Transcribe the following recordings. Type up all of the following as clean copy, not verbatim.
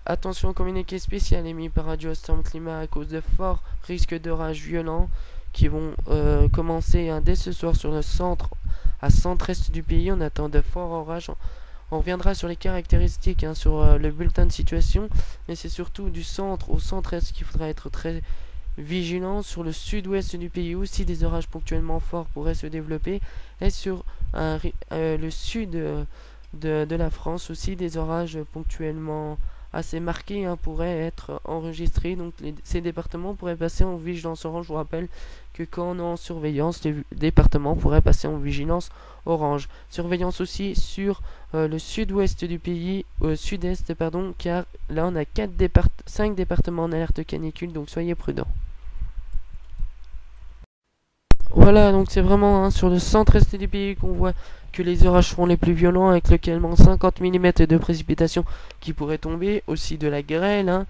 attention, communiqué spécial émis par Radio Storm Climat à cause de forts risques d'orages violents qui vont commencer dès ce soir sur le centre-est du pays. On attend de forts orages. On reviendra sur les caractéristiques sur le bulletin de situation, mais c'est surtout du centre au centre-est qu'il faudra être très vigilant. Sur le sud-ouest du pays aussi, des orages ponctuellement forts pourraient se développer, et sur le sud de la France aussi, des orages ponctuellement assez marqués pourraient être enregistrés. Donc ces départements pourraient passer en vigilance orange. Je vous rappelle que quand on est en surveillance, les départements pourraient passer en vigilance orange. Surveillance aussi sur le sud-ouest du pays, sud-est pardon, car là on a 5 départements en alerte canicule, donc soyez prudents. Voilà, donc c'est vraiment sur le centre-est du pays qu'on voit que les orages seront les plus violents, avec localement 50 mm de précipitations qui pourraient tomber, aussi de la grêle,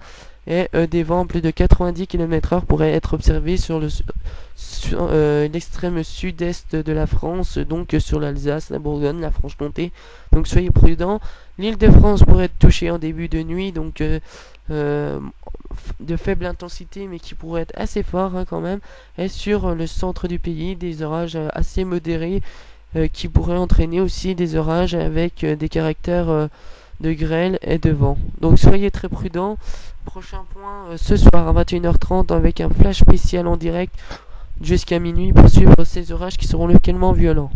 et des vents plus de 90 km/h pourraient être observés sur l'extrême sud-est de la France, donc sur l'Alsace, la Bourgogne, la Franche-Comté. Donc soyez prudents. L'île de France pourrait être touchée en début de nuit, donc de faible intensité, mais qui pourrait être assez fort quand même. Et sur le centre du pays, des orages assez modérés qui pourraient entraîner aussi des orages avec des caractères de grêle et de vent. Donc soyez très prudents. Prochain point ce soir à 21h30 avec un flash spécial en direct jusqu'à minuit pour suivre ces orages qui seront localement violents.